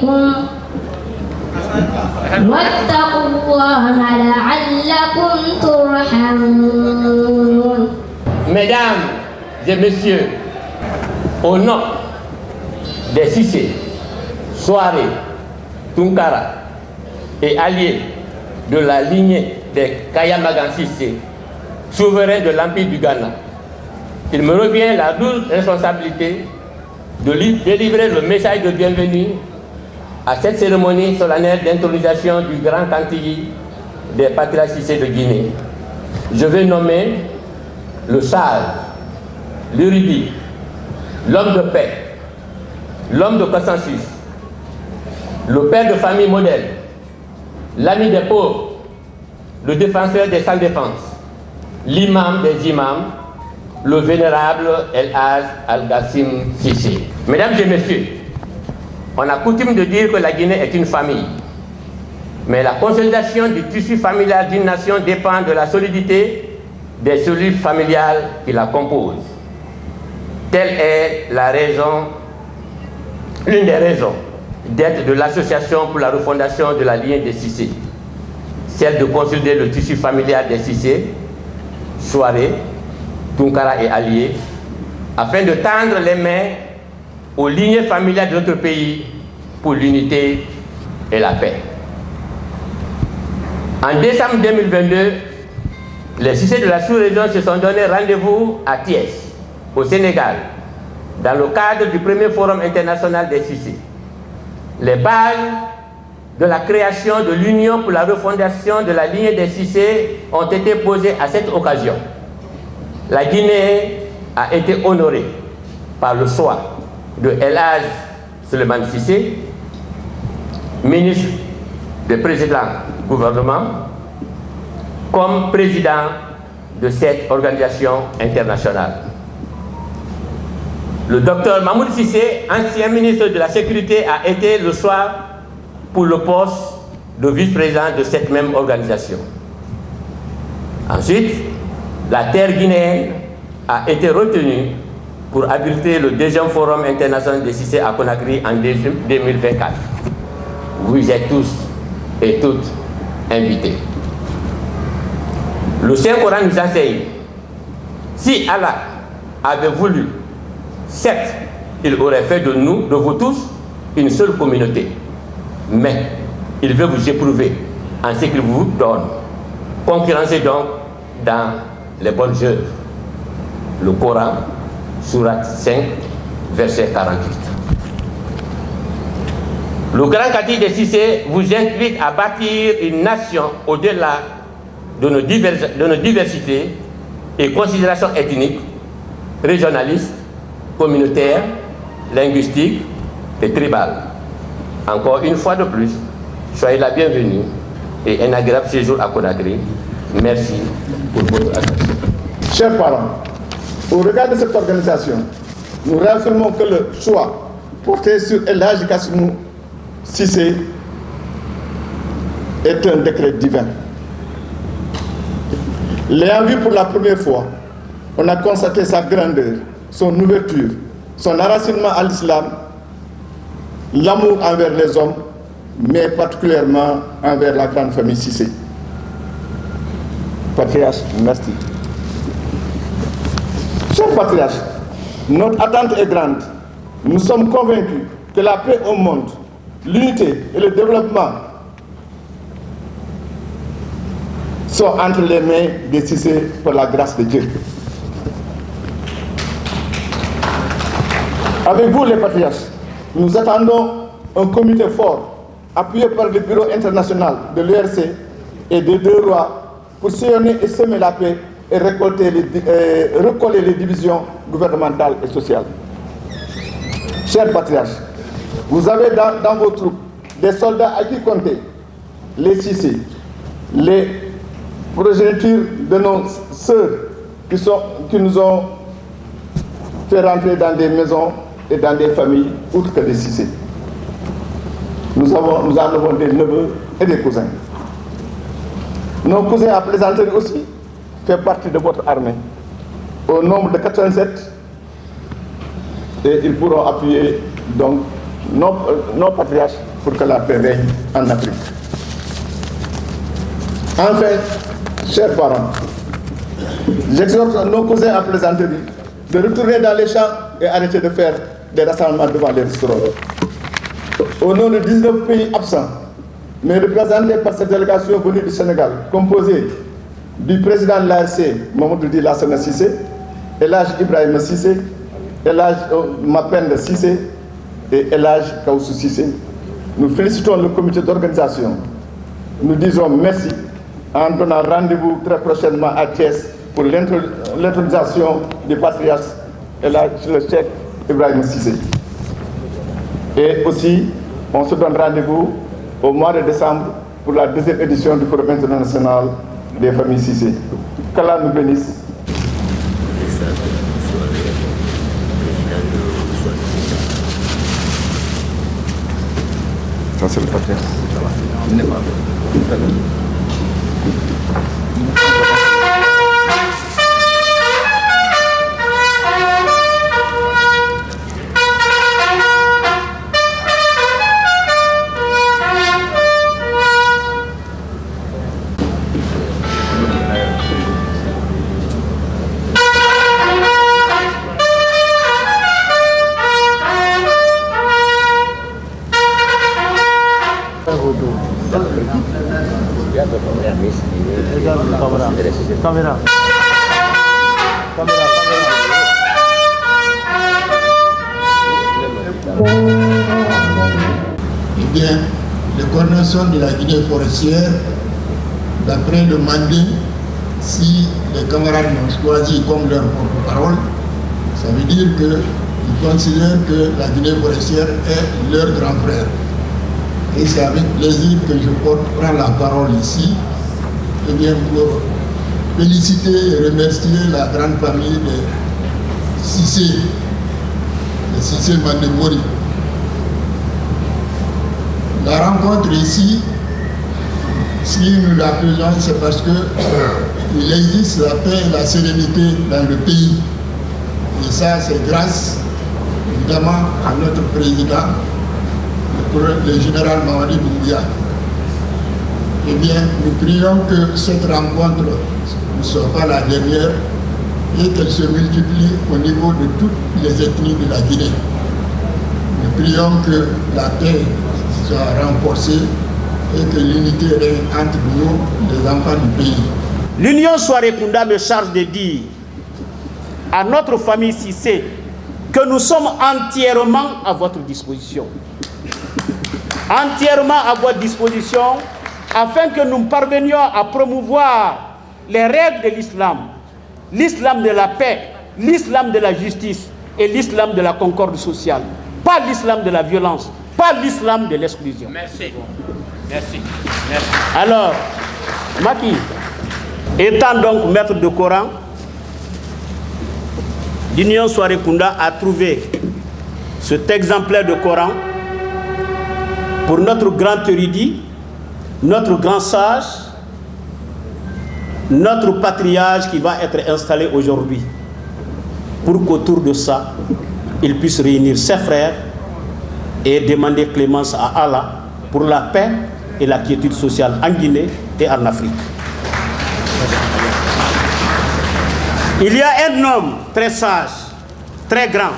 عليكم واتقوا الله لعلكم ترحمون. Mesdames et messieurs, au nom des Cissé, Souaré, Tunkara et alliés de la lignée des Kayamagan Cissé, souverains de l'Empire du Ghana, il me revient la lourde responsabilité de délivrer le message de bienvenue à cette cérémonie solennelle d'intronisation du grand Kantigui des patriarches Cissé de Guinée. Je vais nommer le sage, l'érudit, l'homme de paix, l'homme de consensus, le père de famille modèle, l'ami des pauvres, le défenseur des sans défense, l'imam des imams, le vénérable El-Haj Al-Gassim Cissé. Mesdames et messieurs, on a coutume de dire que la Guinée est une famille. Mais la consolidation du tissu familial d'une nation dépend de la solidité des cellules familiales qui la composent. Telle est la raison, l'une des raisons d'être de l'Association pour la refondation de la lignée des Cissé, celle de consolider le tissu familial des Cissé, Souaré, Tunkara et alliés, afin de tendre les mains aux lignées familiales de notre pays pour l'unité et la paix. En décembre 2022, les Cissé de la sous-région se sont donné rendez-vous à Thiès, au Sénégal, dans le cadre du premier forum international des Cissé. Les bases de la création de l'Union pour la refondation de la lignée des Cissé ont été posées à cette occasion. La Guinée a été honorée par le choix de El-Haj Souleymane Cissé, ministre du président du gouvernement, comme président de cette organisation internationale. Le docteur Mahmoud Cissé, ancien ministre de la Sécurité, a été le choix pour le poste de vice-président de cette même organisation. Ensuite, la terre guinéenne a été retenue pour abriter le deuxième forum international des Cissé à Conakry en 2024. Vous êtes tous et toutes invités. Le Saint-Coran nous enseigne, si Allah avait voulu, certes, il aurait fait de nous, de vous tous, une seule communauté. Mais il veut vous éprouver en ce qu'il vous donne. Concurrencez donc dans les bonnes œuvres. Le Coran, Sourate 5, verset 48. Le grand Kati des Cissé vous invite à bâtir une nation au-delà de nos diversités et considérations ethniques, régionalistes, communautaires, linguistiques et tribales. Encore une fois de plus, soyez la bienvenue et un agréable séjour à Conakry. Merci pour votre attention. Chers parents, au regard de cette organisation, nous réaffirmons que le choix porté sur El-Haj Gassim Cissé est un décret divin. L'ayant vu pour la première fois, on a constaté sa grandeur, son ouverture, son enracinement à l'islam, l'amour envers les hommes, mais particulièrement envers la grande famille Cissé. Patriarche, merci. Chers patriarches, notre attente est grande. Nous sommes convaincus que la paix au monde, l'unité et le développement sont entre les mains des Cissé par la grâce de Dieu. Avec vous les patriarches, nous attendons un comité fort, appuyé par le Bureau international de l'URC et de deux rois, pour sillonner et semer la paix et recoller les divisions gouvernementales et sociales. Chers patriarches, vous avez dans vos troupes des soldats à qui compter, les Cissé, les progénitures de nos sœurs qui nous ont fait rentrer dans des maisons et dans des familles autres que des Cissé. Nous en avons des neveux et des cousins. Nos cousins à plaisanterie aussi fait partie de votre armée, au nombre de 87, et ils pourront appuyer donc nos patriarches pour que la paix règne en Afrique. Enfin, chers parents, j'exhorte nos cousins à plaisanterie de retourner dans les champs et arrêter de faire des rassemblements devant les restaurants. Au nom de 19 pays absents, mais représentés par cette délégation venue du Sénégal, composée du président de l'ARC, Mamadou Di Lassana Cissé, Elhaj Ibrahima Cissé, Elhaj Mapenda Cissé et Elhaj Kaoussou Cissé, nous félicitons le comité d'organisation. Nous disons merci en donnant rendez-vous très prochainement à Thiès pour l'intronisation du patriarche Elhaj le Cheikh Ibrahima Cissé. Et aussi, on se donne rendez-vous au mois de décembre pour la deuxième édition du Forum international des familles Cissé. Qu'Allah nous bénisse. Ça c'est le papier. Caméra. Eh bien, les coordinations de la Guinée forestière, d'après le mandat, si les camarades m'ont choisi comme leur porte-parole, ça veut dire qu'ils considèrent que la Guinée forestière est leur grand frère. Et c'est avec plaisir que je prends la parole ici, eh bien, pour féliciter et remercier la grande famille de Cissé, de Cissé Mandebouri. La rencontre ici, si nous la faisons, c'est parce qu'il existe la paix et la sérénité dans le pays. Et ça, c'est grâce, évidemment, à notre président, le général Mamadi Doumbouya. Eh bien, nous prions que cette rencontre ne soit pas la dernière et qu'elle se multiplie au niveau de toutes les ethnies de la Guinée. Nous prions que la paix soit renforcée et que l'unité règne entre nous, les enfants du pays. L'Union Soarekunda me charge de dire à notre famille Cissé que nous sommes entièrement à votre disposition. Entièrement à votre disposition afin que nous parvenions à promouvoir les règles de l'islam, l'islam de la paix, l'islam de la justice et l'islam de la concorde sociale. Pas l'islam de la violence, pas l'islam de l'exclusion. Merci. Merci. Merci. Alors, Macky, étant donc maître de Coran, l'Union Soarekunda a trouvé cet exemplaire de Coran pour notre grand érudit, notre grand sage, notre patriarche qui va être installé aujourd'hui, pour qu'autour de ça, il puisse réunir ses frères et demander clémence à Allah pour la paix et la quiétude sociale en Guinée et en Afrique. Il y a un homme très sage, très grand,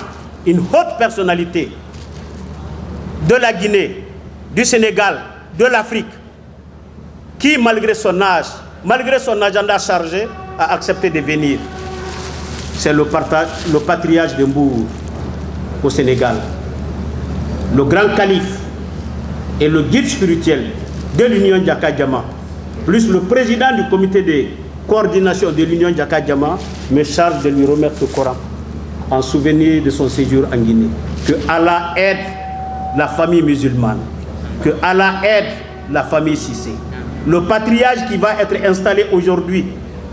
une haute personnalité de la Guinée, du Sénégal, de l'Afrique, qui malgré son âge, malgré son agenda chargé, a accepté de venir. C'est le patriarche de Mbour au Sénégal, le grand calife et le guide spirituel de l'Union Djaka-Djama, plus le président du comité de coordination de l'Union Djaka-Djama, me charge de lui remettre ce Coran en souvenir de son séjour en Guinée. Que Allah aide la famille musulmane, que Allah aide la famille Cissé. Le patriarche qui va être installé aujourd'hui,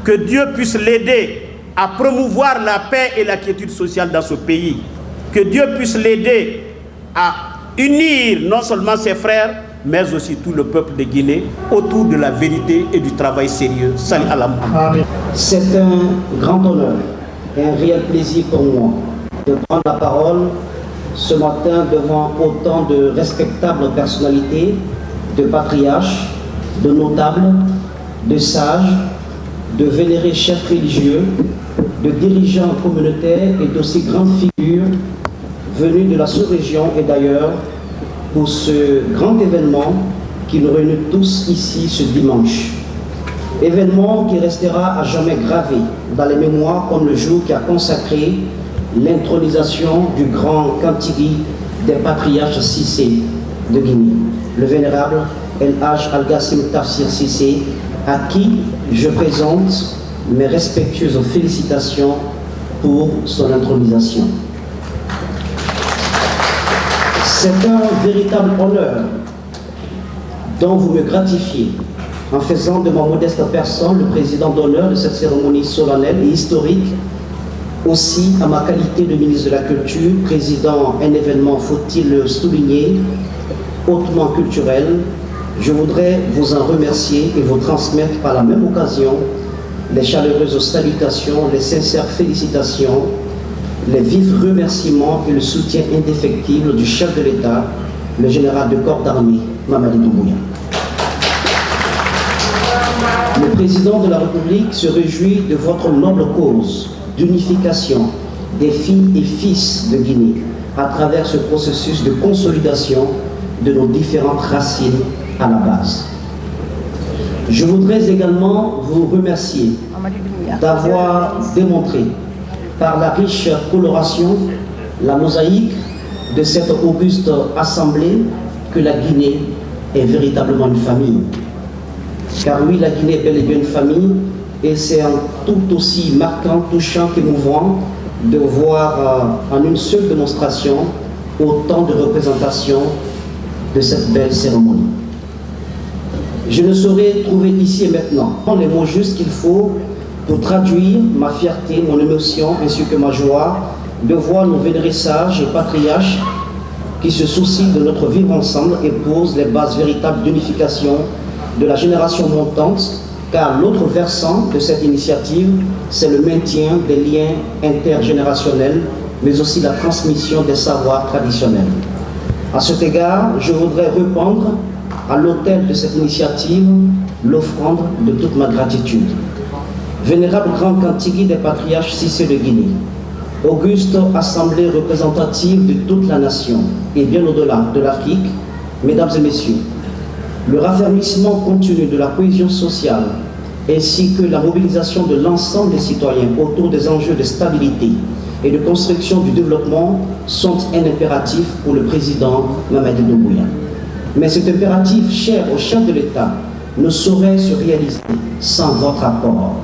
que Dieu puisse l'aider à promouvoir la paix et la quiétude sociale dans ce pays. Que Dieu puisse l'aider à unir non seulement ses frères, mais aussi tout le peuple de Guinée autour de la vérité et du travail sérieux. Salut à la Muhammad. C'est un grand honneur et un réel plaisir pour moi de prendre la parole ce matin devant autant de respectables personnalités, de patriarches, de notables, de sages, de vénérés chefs religieux, de dirigeants communautaires et d'aussi grandes figures venus de la sous-région et d'ailleurs pour ce grand événement qui nous réunit tous ici ce dimanche. Événement qui restera à jamais gravé dans les mémoires comme le jour qui a consacré l'intronisation du grand Kantigi des patriarches Cissé de Guinée, le vénérable El Hadj Al-Gassim Tafsir Cissé, à qui je présente mes respectueuses félicitations pour son intronisation. C'est un véritable honneur dont vous me gratifiez en faisant de ma modeste personne le président d'honneur de cette cérémonie solennelle et historique, aussi à ma qualité de ministre de la Culture, président un événement, faut-il le souligner, hautement culturel. Je voudrais vous en remercier et vous transmettre par la même occasion les chaleureuses salutations, les sincères félicitations, les vifs remerciements et le soutien indéfectible du chef de l'État, le général de corps d'armée, Mamadi Doumbouya. Le président de la République se réjouit de votre noble cause d'unification des filles et fils de Guinée à travers ce processus de consolidation de nos différentes racines à la base. Je voudrais également vous remercier d'avoir démontré par la riche coloration, la mosaïque de cette auguste assemblée que la Guinée est véritablement une famille. Car oui, la Guinée est bel et bien une famille et c'est tout aussi marquant, touchant qu'émouvant de voir en une seule démonstration autant de représentations de cette belle cérémonie. Je ne saurais trouver ici et maintenant les mots justes qu'il faut pour traduire ma fierté, mon émotion ainsi que ma joie de voir nos vénérés sages et patriarches qui se soucient de notre vivre ensemble et posent les bases véritables d'unification de la génération montante, car l'autre versant de cette initiative, c'est le maintien des liens intergénérationnels, mais aussi la transmission des savoirs traditionnels. À cet égard, je voudrais répandre à l'autel de cette initiative l'offrande de toute ma gratitude. Vénérable grand Kantigi des patriarches Cissé de Guinée, auguste assemblée représentative de toute la nation et bien au-delà de l'Afrique, mesdames et messieurs, le raffermissement continu de la cohésion sociale ainsi que la mobilisation de l'ensemble des citoyens autour des enjeux de stabilité et de construction du développement sont un impératif pour le président Mamadi Doumbouya. Mais cet impératif cher au chef de l'État ne saurait se réaliser sans votre apport,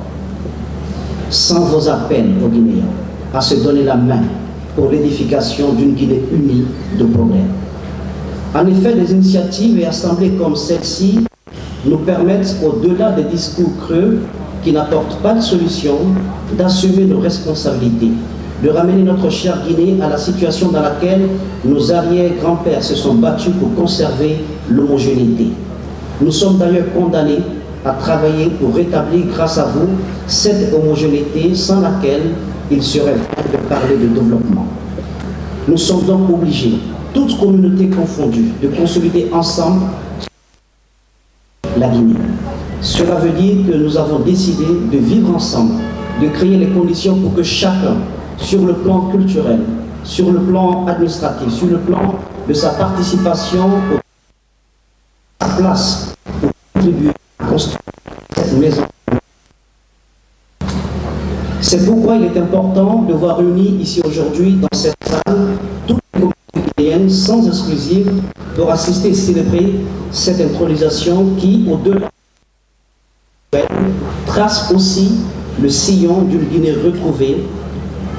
sans vos appels aux Guinéens à se donner la main pour l'édification d'une Guinée unie de progrès. En effet, les initiatives et assemblées comme celle-ci nous permettent, au-delà des discours creux qui n'apportent pas de solution, d'assumer nos responsabilités, de ramener notre chère Guinée à la situation dans laquelle nos arrière-grands-pères se sont battus pour conserver l'homogénéité. Nous sommes d'ailleurs condamnés à travailler pour rétablir, grâce à vous, cette homogénéité sans laquelle il serait vain de parler de développement. Nous sommes donc obligés, toutes communautés confondues, de consolider ensemble la Guinée. Cela veut dire que nous avons décidé de vivre ensemble, de créer les conditions pour que chacun, sur le plan culturel, sur le plan administratif, sur le plan de sa participation, sa place pour contribuer à construire cette maison. C'est pourquoi il est important de voir réunis ici aujourd'hui dans cette salle toutes les communautés guinéennes sans exclusive pour assister et célébrer cette intronisation qui, au-delà, trace aussi le sillon d'une Guinée retrouvée,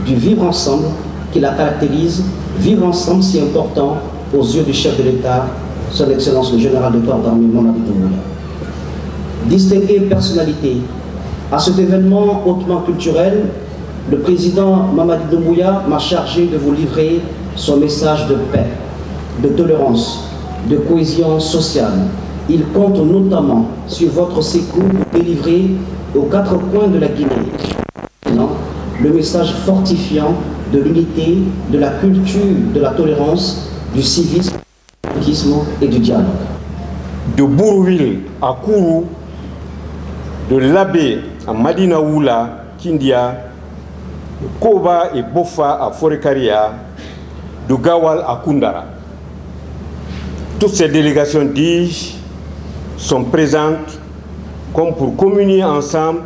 du vivre ensemble qui la caractérise, vivre ensemble si important aux yeux du chef de l'État, son Excellence le général de corps d'armée Mamadi Doumbouya. Distinguée personnalité, à cet événement hautement culturel, le président Mamadi Doumbouya m'a chargé de vous livrer son message de paix, de tolérance, de cohésion sociale. Il compte notamment sur votre secours pour délivrer aux 4 coins de la Guinée le message fortifiant de l'unité, de la culture, de la tolérance, du civisme et du dialogue. De Bourville à Kourou, de Labé à Madinaoula, Kindia, de Koba et Bofa à Forekaria, de Gawal à Kundara. Toutes ces délégations, dis-je, sont présentes comme pour communier ensemble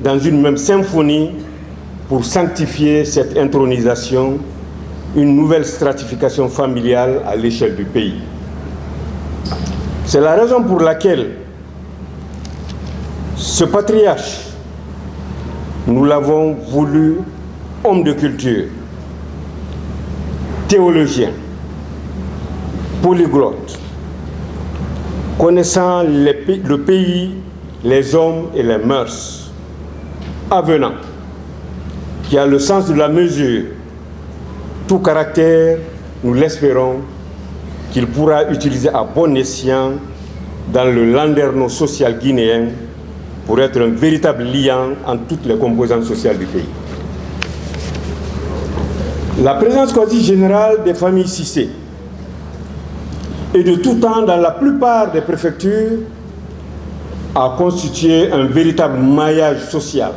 dans une même symphonie pour sanctifier cette intronisation, une nouvelle stratification familiale à l'échelle du pays. C'est la raison pour laquelle ce patriarche, nous l'avons voulu homme de culture, théologien, polyglotte, connaissant le pays, les hommes et les mœurs, avenant, qui a le sens de la mesure, tout caractère, nous l'espérons, qu'il pourra utiliser à bon escient dans le landerneau social guinéen pour être un véritable liant entre toutes les composantes sociales du pays. La présence quasi générale des familles Cissé et de tout temps dans la plupart des préfectures a constitué un véritable maillage social,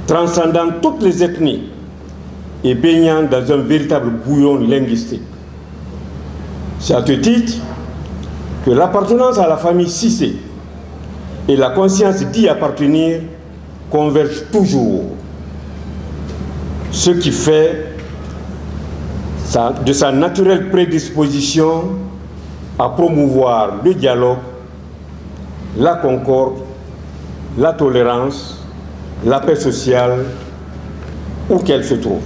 transcendant toutes les ethnies et baignant dans un véritable bouillon linguistique. C'est à ce titre que l'appartenance à la famille Cissé et la conscience d'y appartenir convergent toujours, ce qui fait de sa naturelle prédisposition à promouvoir le dialogue, la concorde, la tolérance, la paix sociale, où qu'elle se trouve.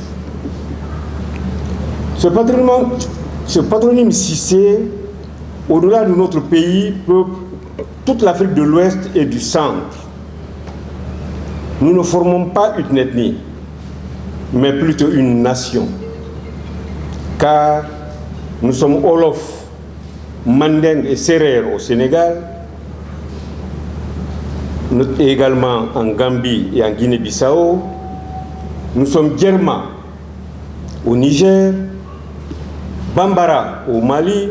Ce patronyme Cissé, au-delà de notre pays, peuple toute l'Afrique de l'Ouest et du Centre. Nous ne formons pas une ethnie, mais plutôt une nation. Car nous sommes Wolof, Mandeng et Serer au Sénégal, et également en Gambie et en Guinée-Bissau. Nous sommes Djerma au Niger, Bambara au Mali,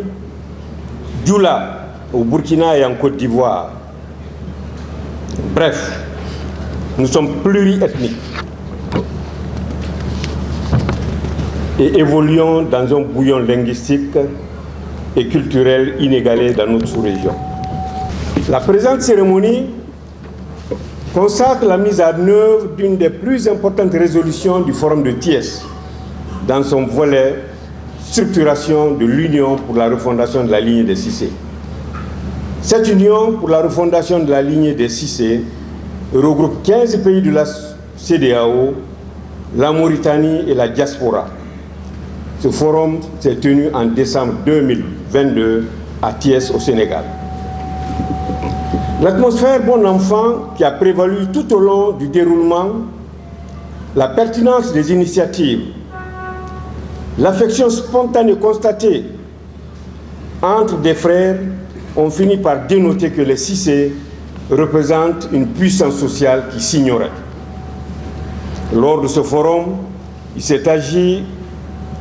Djoula au Burkina et en Côte d'Ivoire. Bref, nous sommes pluriethniques et évoluons dans un bouillon linguistique et culturel inégalé dans notre sous-région. La présente cérémonie consacre la mise en œuvre d'une des plus importantes résolutions du Forum de Thiès dans son volet structuration de l'Union pour la refondation de la lignée des Cissé. Cette union pour la refondation de la lignée des Cissé regroupe 15 pays de la CEDEAO, la Mauritanie et la diaspora. Ce forum s'est tenu en décembre 2022 à Thiès au Sénégal. L'atmosphère bon enfant qui a prévalu tout au long du déroulement, la pertinence des initiatives, l'affection spontanée constatée entre des frères ont fini par dénoter que les Cissé représentent une puissance sociale qui s'ignorait. Lors de ce forum, il s'est agi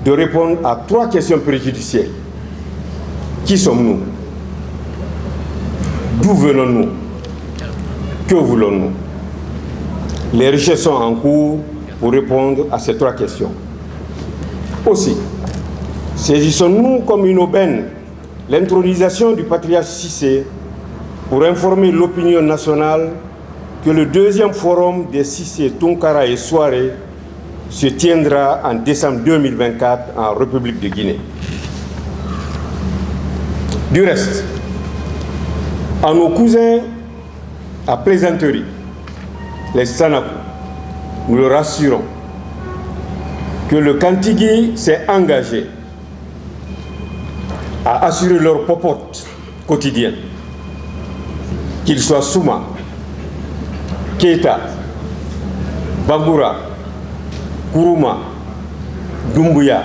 de répondre à 3 questions préjudicielles. Qui sommes-nous? D'où venons-nous? Que voulons-nous? Les recherches sont en cours pour répondre à ces 3 questions. Aussi, saisissons-nous comme une aubaine l'intronisation du patriarche Cissé pour informer l'opinion nationale que le 2e forum des Cissé, Tunkara et Souaré se tiendra en décembre 2024 en République de Guinée. Du reste, à nos cousins à plaisanterie, les Sanakou, nous leur assurons que le Kantigui s'est engagé à assurer leur popote quotidien, qu'ils soient Souma, Keita, Bamboura, Kourouma, Doumbouya,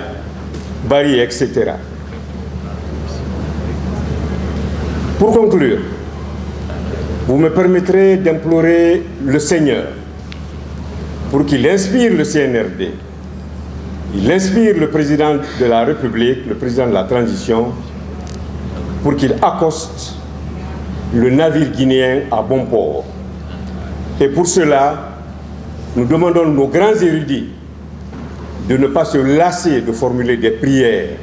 Bari, etc. Pour conclure, vous me permettrez d'implorer le Seigneur pour qu'il inspire le CNRD Il inspire le président de la République, le président de la transition, pour qu'il accoste le navire guinéen à bon port. Et pour cela, nous demandons nos grands érudits de ne pas se lasser de formuler des prières,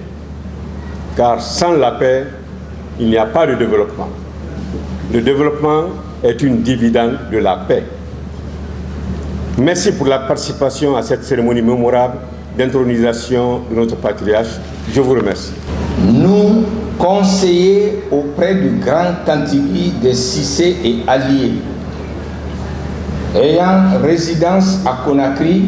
car sans la paix, il n'y a pas de développement. Le développement est une dividende de la paix. Merci pour la participation à cette cérémonie mémorable d'intronisation de notre patriarche. Je vous remercie. Nous, conseillers auprès du grand Kantigui de Cissé et alliés, ayant résidence à Conakry,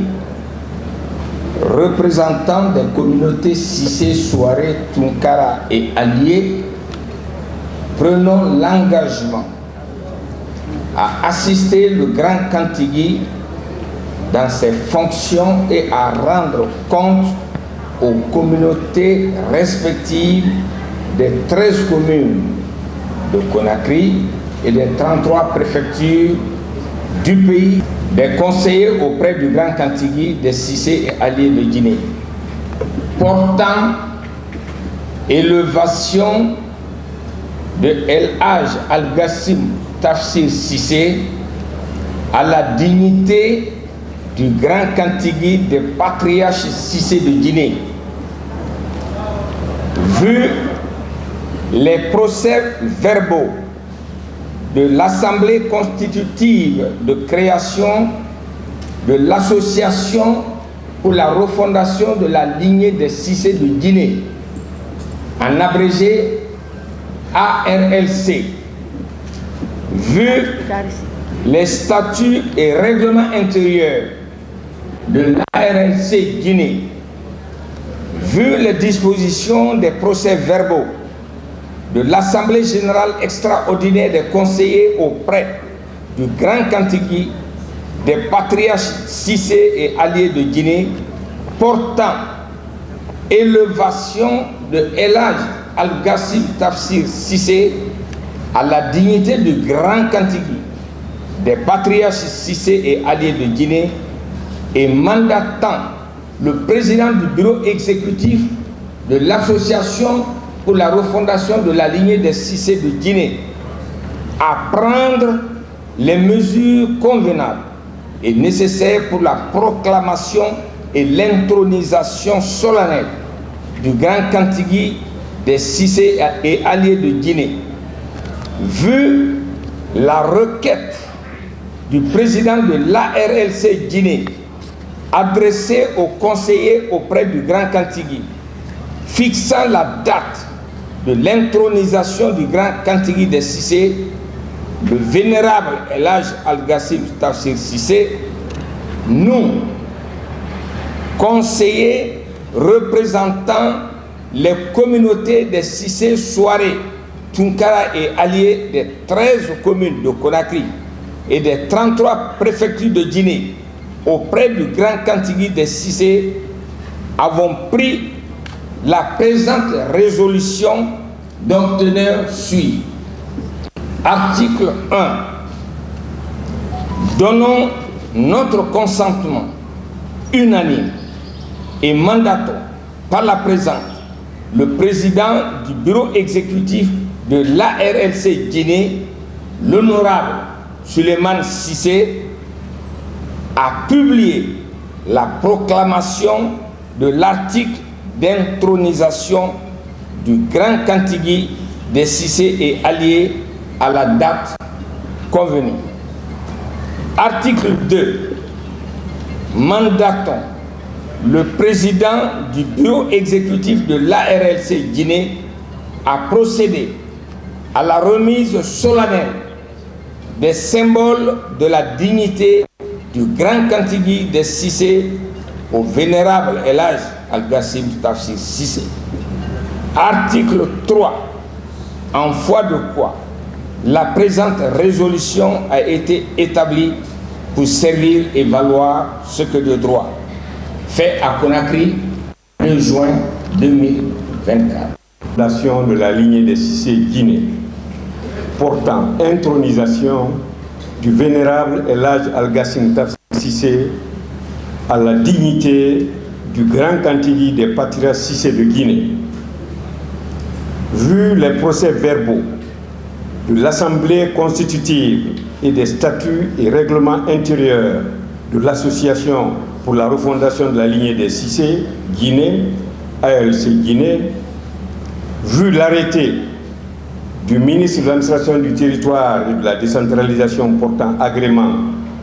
représentants des communautés Cissé, Souaré, Tunkara et alliés, prenons l'engagement à assister le grand Kantigui dans ses fonctions et à rendre compte aux communautés respectives des 13 communes de Conakry et des 33 préfectures du pays, des conseillers auprès du grand Kantigui de Cissé et alliés de Guinée, portant élévation de El Hadj Al-Gassim Tafsir Cissé à la dignité du grand Kantigui des patriarches Cissé de Guinée. Vu les procès-verbaux de l'Assemblée constitutive de création de l'Association pour la refondation de la lignée des Cissé de Guinée, en abrégé ARLC, vu les statuts et règlements intérieurs de l'ARLC Guinée, vu les dispositions des procès-verbaux de l'Assemblée générale extraordinaire des conseillers auprès du grand Kantigui des patriarches Cissé et alliés de Guinée, portant élévation de El Hadj Al-Gassim Tafsir Cissé à la dignité du grand Kantigui des patriarches Cissé et alliés de Guinée, et mandatant le président du bureau exécutif de l'Association pour la refondation de la lignée des Cissé de Guinée à prendre les mesures convenables et nécessaires pour la proclamation et l'intronisation solennelle du grand Kantigui des Cissé et alliés de Guinée. Vu la requête du président de l'ARLC Guinée adressée aux conseillers auprès du grand Kantigui, fixant la date de l'intronisation du grand Kantigui des Cissé, le vénérable El Hadj Al-Gassim Tafsir Cissé, nous, conseillers représentant les communautés des Cissé, Souaré, Tunkara et alliés des 13 communes de Conakry et des 33 préfectures de Guinée auprès du grand Kantigui des Cissé, avons pris la présente résolution dont teneur suit. Article 1. Donnons notre consentement unanime et mandatons par la présente le président du bureau exécutif de l'ARLC Guinée, l'honorable Souleymane Cissé, à publier la proclamation de l'article d'intronisation du grand Kantigui des Cissé et alliés à la date convenue. Article 2. Mandatons le président du bureau exécutif de l'ARLC Guinée à procéder à la remise solennelle des symboles de la dignité du grand Kantigui des Cissé au vénérable El Hadj Al-Gassim Tafsir Cissé. Article 3. En foi de quoi la présente résolution a été établie pour servir et valoir ce que de droit. Fait à Conakry, 2 juin 2024. Fondation de la lignée des Cissé Guinée, portant intronisation du vénérable El Hadj Al-Gassim Tafsir Cissé à la dignité du Grand Kantigui des Patriarches Cissé de Guinée, vu les procès-verbaux de l'Assemblée constitutive et des statuts et règlements intérieurs de l'Association pour la refondation de la lignée des Cissé Guinée, ALC Guinée, vu l'arrêté du ministre de l'administration du territoire et de la décentralisation portant agrément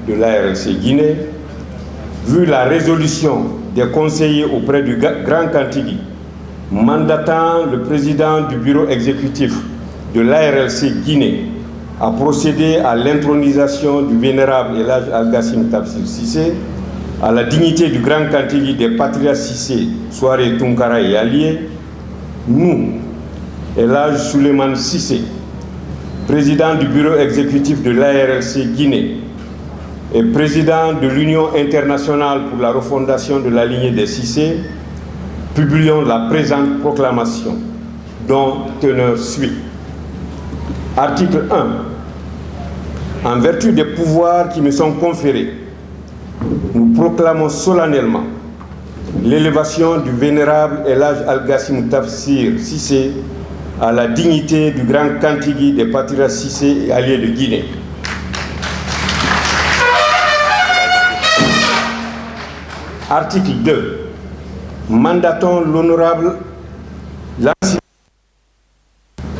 de l'ARLC Guinée, vu la résolution des conseillers auprès du Grand Kantigui mandatant le président du bureau exécutif de l'ARLC Guinée à procéder à l'intronisation du vénérable El Hadj Al-Gassim Tafsir Cissé à la dignité du Grand Kantigui des Patriarches Cissé, Souaré, Tunkara et alliés, nous, El Hadj Souleymane Cissé, président du bureau exécutif de l'ARLC Guinée et président de l'Union internationale pour la refondation de la lignée des Cissé, publions la présente proclamation, dont teneur suit. Article 1. En vertu des pouvoirs qui me sont conférés, nous proclamons solennellement l'élévation du vénérable El Hadj Al-Gassim Tafsir Cissé à la dignité du Grand Kantigui des Patriarches Cissé et alliés de Guinée. Article 2. Mandatons l'honorable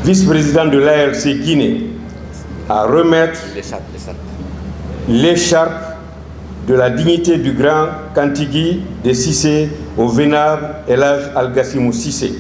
vice-président de l'ARLC Guinée à remettre l'écharpe de la dignité du Grand Kantigui des Cissé au vénérable El Hadj Al-Gassim Cissé.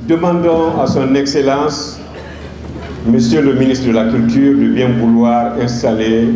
Demandons à son Excellence, Monsieur le ministre de la Culture, de bien vouloir installer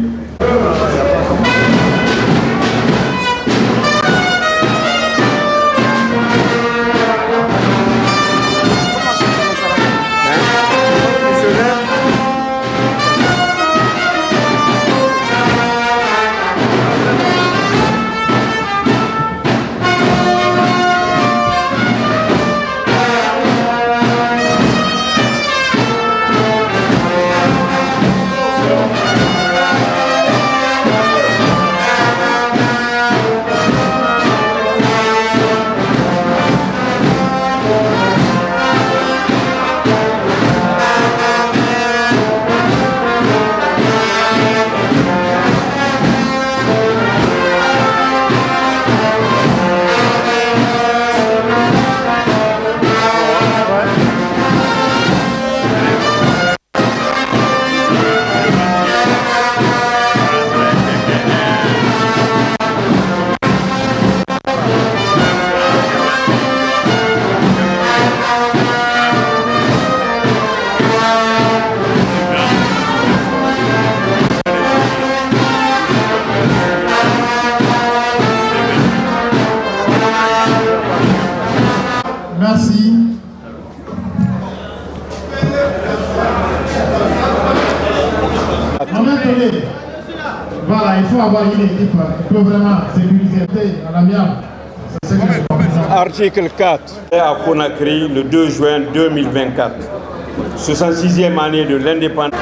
Voilà, il faut avoir une équipe qui peut vraiment sécuriser à l'amiable. C'est ce que je comprends. Article 4. À Conakry, le 2 juin 2024. 66e année de l'indépendance.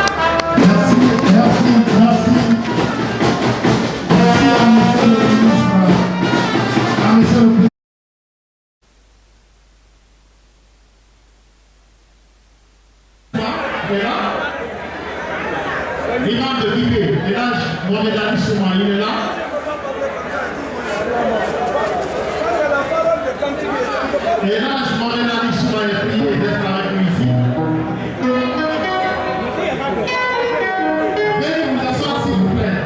Merci. Merci à monsieur le ministre. À monsieur le président. L'imam de Guinée, Elhadj Mohamed Ali Souma, il est là. Elhadj Mohamed Ali Souma est prié d'être avec nous ici. Veuillez vous asseoir s'il vous plaît.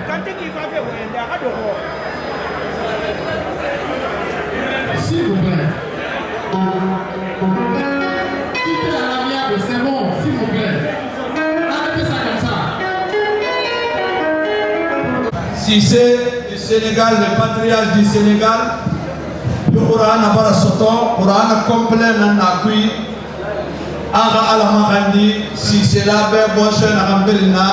S'il vous plaît. Quittez à l'amiable, c'est bon, s'il vous plaît. Arrêtez ça comme ça. Cissé du Sénégal, le patriarche du Sénégal, le Coran a bara soto, Coran complet nanakui, aga alamakandi, Cissé la be bonche na gambelina,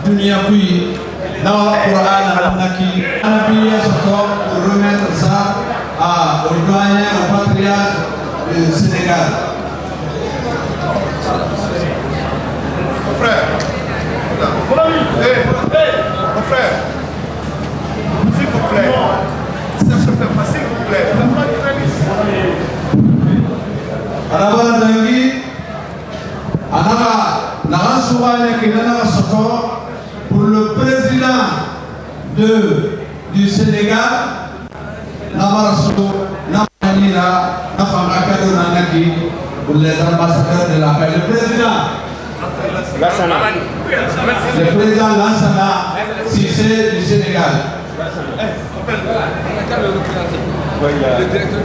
dunia kui, na Coran nanaki, anabiya soto pour remettre ça au doyen, au patriarche du Sénégal. Mon frère, mon frère. S'il vous plaît, ça se fait pas, s'il vous plaît. Araba Dangi, Anara, Nara Souane Kinana Soto, pour le président du Sénégal, Namaraso, Namanira, Nafanaka Nanaki, pour les ambassadeurs de la paix. Le président Lansana, Cissé du Sénégal. Le directeur.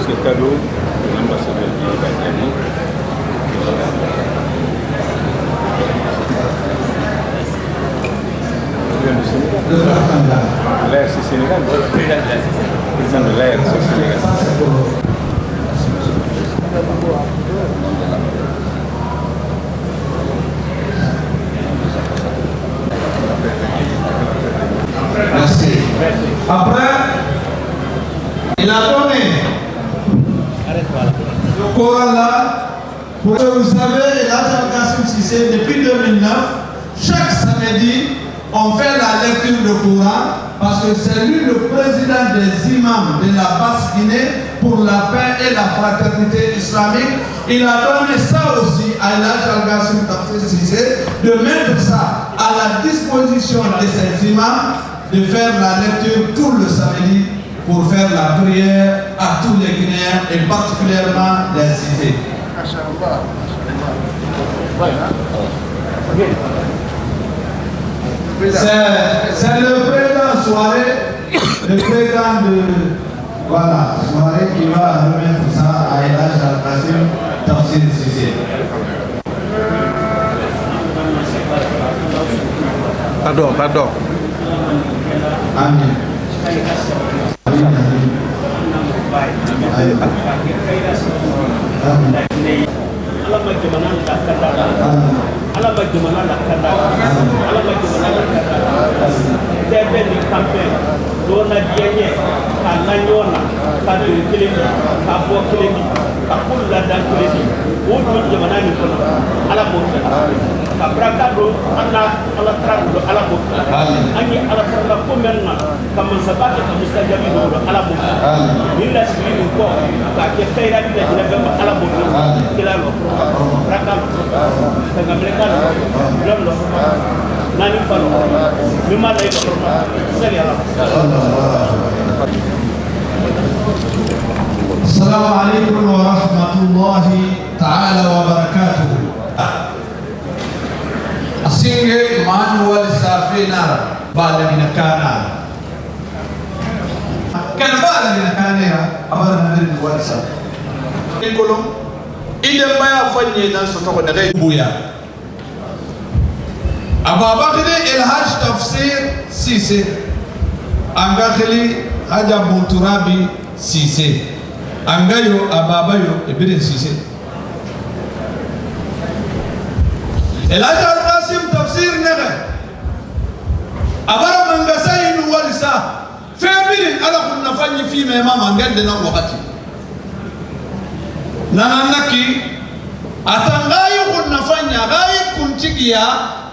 Ce cadeau de l'ambassadeur qui va gagner. L'air, c'est Sénégal. Président de l'air, c'est Sénégal. Merci. Après, il a donné le Coran là. Pour que vous savez, l'Agent Kassim Cissé, depuis 2009, chaque samedi, on fait la lecture du Coran parce que c'est lui le président des imams de la Basse-Guinée pour la paix et la fraternité islamique. Il a donné ça aussi à l'Agent Kassim Cissé de mettre ça à la disposition de ces imams de faire la lecture tout le samedi pour faire la prière à tous les Guinéens et particulièrement les cités. C'est le président soirée, le président de voilà, soirée qui va remettre ça à Elhadj Al-Kassim Tafsir Cissé. Pardon. Amin. Assalamu alaikum wa rahmatullahi ta'ala wa barakatuh. Asinge manual safina bala minakana. Kan bala minakana ya abara nadir WhatsApp. Kolom idan baya fanye dan su ta daga buya. Ababakhi Elhadj Tafsir Cissé Angakhili Haja Bouturabi Cissé Angayo Ababayo Ebire Cissé El Hadj Al-Qasim tafsir nege abara mangasa inu walisa febiri ala kunna fanyi fi me mama ngende na wakati nananaki atangayo kunna fanya gayi kuntigia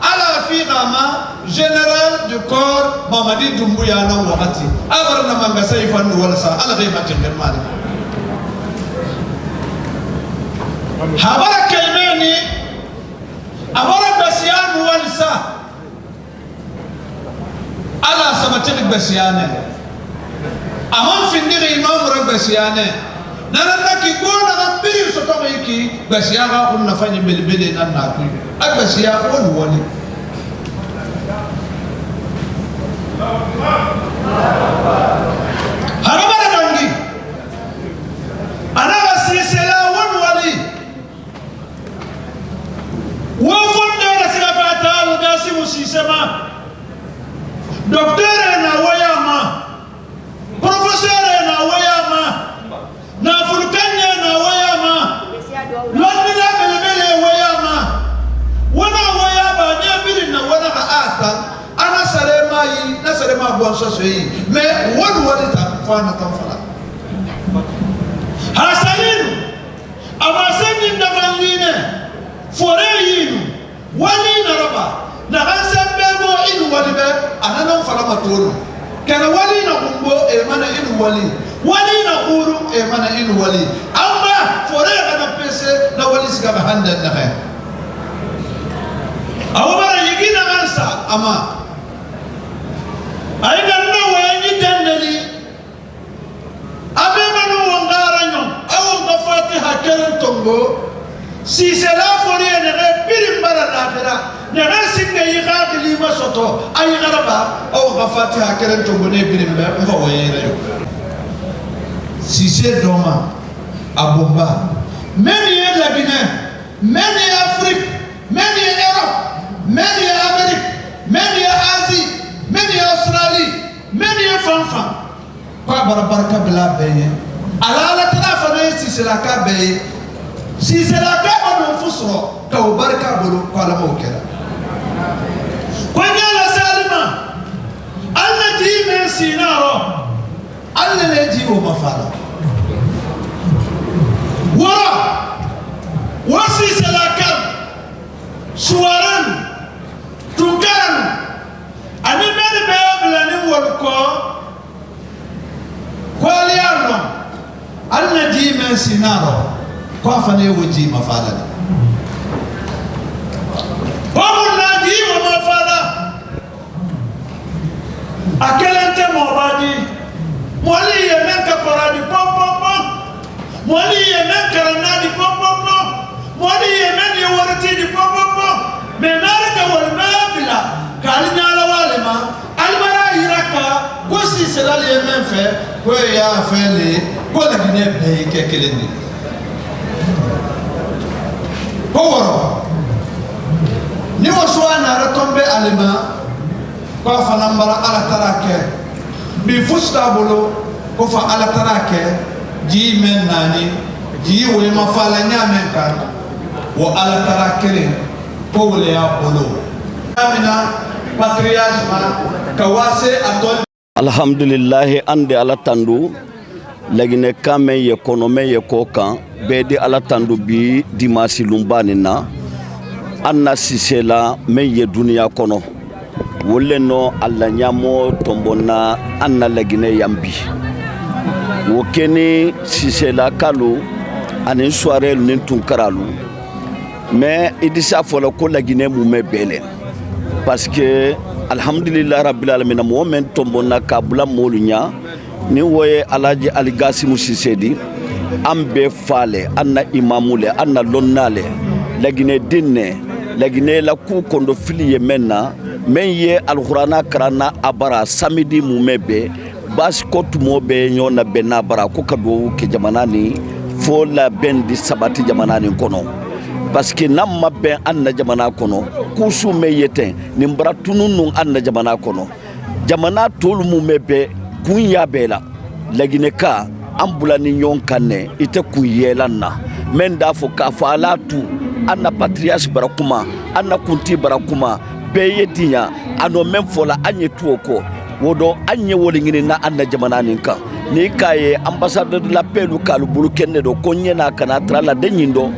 ala fi gama général du corps Mamadi Doumbouya na wakati abara na mangasa ifanu walisa ala gayi matende mali habara kelmeni abara basiyanu walisa ala sabatiri basiyane amam findiri imam ra basiyane nananaki gona ngambiri sotomo iki basiyaga kunna fanyi belbele nan na ku abasiya woni harabara dangi ana basisela wali wo fonde la sirafata al-Qasim Sisema docteur na wayama professeur na wayama na fulkanya na wayama londila belebele wayama wana wayaba nyabiri na wana ata ana sarema bonso sei me wani ta fana tamfala hasalinu amasani ndavangine foreyinu wali naraba na gansambe mo inu walibe anana fala matoro kana wali na kumbo e mana inu wali na khuru e mana inu wali amma forega na pese na wali siga bahanda na khay awara yigina gansa ama aida na wayi dandali abe manu wangara nyom awu ngafatiha keren tongo si c'est la folie ne repiri mbara nakira ne resinge yigati lima soto ay garaba aw gafatiha keren tongo ne birimbe mfa wayere yo si c'est doma abomba meni la Guinée meni Afrique meni Europe meni Amérique meni Asie meni Australie meni fanfan kwa baraka bla beye ala tarafa ne si c'est la ka beye si c'est la ka on fusro ka baraka bolo kwa la mokera kwanya la salima alla ji men sinaro alla le ji o mafala wasi c'est la ka suwaran tukan ani meni be blani wol ko kwaliano alla ji men sinaro kwa fane woji mafala babu naji wa mafala akelente mobadi mwali yemenka koradi pom pom pom mwali yemenka ranadi pom pom pom mwali yemen yewarati di pom pom pom menare ka walma bila kalinyala walema almara iraka gosi selali yemen fe ko ya fele ko la Guinée be kekeleni Poro ni waswana ratombe alima kwa fanambara ala tarake bi fusta bolo ko fa ala tarake ji men nani ji we mafala nyame kan wa ala tarake ko wole ya bolo amina patriarche kawase atol alhamdulillah ande ala tandu lagine kame ye konome ye kokan bedi ala tandu bi dimasi lumbani na anna sisela men ye dunia kono wolle no alla nyamo tombona anna lagine yambi wokeni sisela kalu anin soirée nin tunkaralu mais idisa fola ko lagine mume bele parce que alhamdulillah rabbil alamin mo men tombona kabula molunya ni woye alaji Al-Qasim Sisedi ambe fale anna imamule anna lonnale lagine dinne lagine la ku kondo filiye menna men ye alqur'ana karana abara samedi mumebe bas kotu mobe nyona benna bara ko kado ke jamanani fo la bendi sabati jamanani kono parce que namma ben anna jamana kono kusu meyete nimbara tununu anna jamana kono jamana tolu mumebe kunya bela lagine ka ambula ni nyon kanne ite kuyelanna men da fo ka falatu anna patriarche barakuma anna kunti barakuma beye dinya ano même fola anye tuoko wodo anye wolingini na anna jamana ninka ni kaye ambassadeur de la paix local bulu kenne do konye na kana tra la denyindo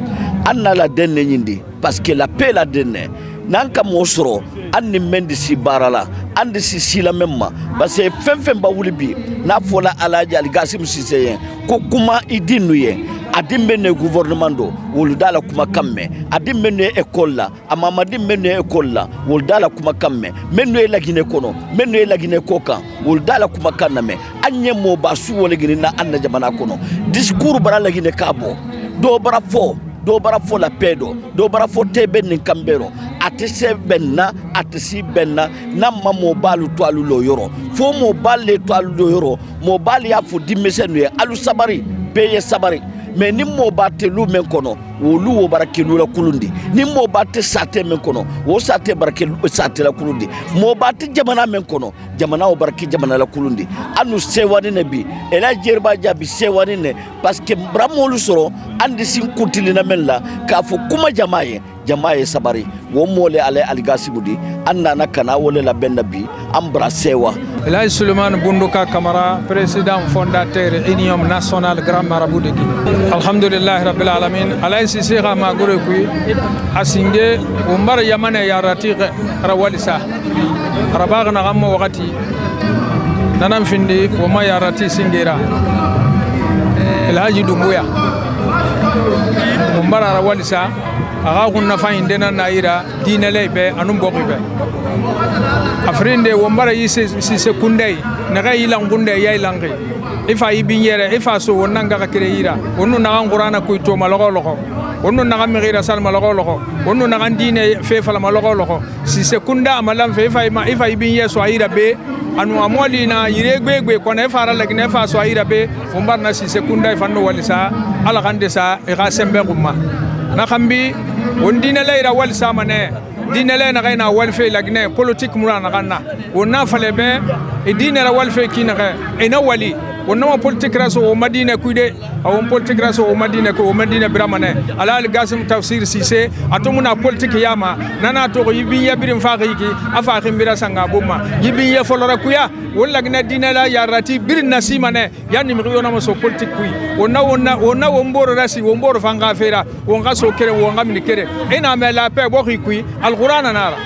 anna la denne nyindi parce que la paix la denne nanka mosro anni mendi si barala andi si sila memma parce que fem ba wulibi na fola alaji algasim siseye ko kuma idinu ye adimbe ne gouvernement do wol dala kuma kamme adimbe ne école la amama dimbe ne école la wol dala kuma kamme menno e lagine kono menno e lagine koka wol dala kuma kaname anye mo ba su wol gine na anna jamana kono discours bara lagine kabo do bara fo la pedo do bara fo tebe ni kambero atese benna atesi benna na mamo balu to alu lo yoro fo mo balle to alu lo yoro mo bali ya fo dimesenu alu sabari beye sabari mais ni mo batte lu men kono wo lu wo barake lu la kulundi ni mo batte sate men kono wo sate barake lu sate la kulundi mo batte jamana men kono jamana wo barake jamana la kulundi anu sewani nabi ela jerba jabi sewani ne parce que bramolu soro andi sin kutilina men la ka fo kuma jamaye sabari wo mole ale algasimudi anna nakana wole la bennabi ambra sewa Elhaj Suleiman Bunduka Kamara, président fondateur Union nationale Grand Marabout de Guinée. Alhamdulillah Rabbil Alamin. Elhaj Cissé Magore kui asinge umbar yamane yarati rawalisa. Rabag na gammo wakati nanam findi wama yarati singera. Elhaj Dumbuya umbar rawalisa aga kunna fayindena naira dinele be anum bokibe. Afrindi wombara yise kundai naga ilang kundai ya ilangi ifa ibinyere ifa so wonanga kakireira wonu naga qur'ana kuito malogoloko wonu naga migira sal malogoloko wonu naga dine fe fala malogoloko si sekunda amalam fe ifa ibinye so aira be anu amoli na yiregbe kona ifa ara lagine ifa so aira be wombara na si sekunda ifa no walisa ala kande sa ira sembe gumma na kambi wondine leira walisa mane dinele na gaina walfe lagne politique murana ganna wonna fale be e dinera walfe kinaka ina wali wonna politique raso o madina kuide o politique raso o madina ko o madina bramane ala gasim tafsir Cissé atomuna politique yama nana to yibin yabirin faqiki afa khimbira sanga bomma yibin ya folora kuya walla gna dinela yarati bir nasimane yani mi yona mo so politique kui wonna womboro rasi womboro fanga fera wonga so kere wonga mi kere ina me la pe bo kui alquran nara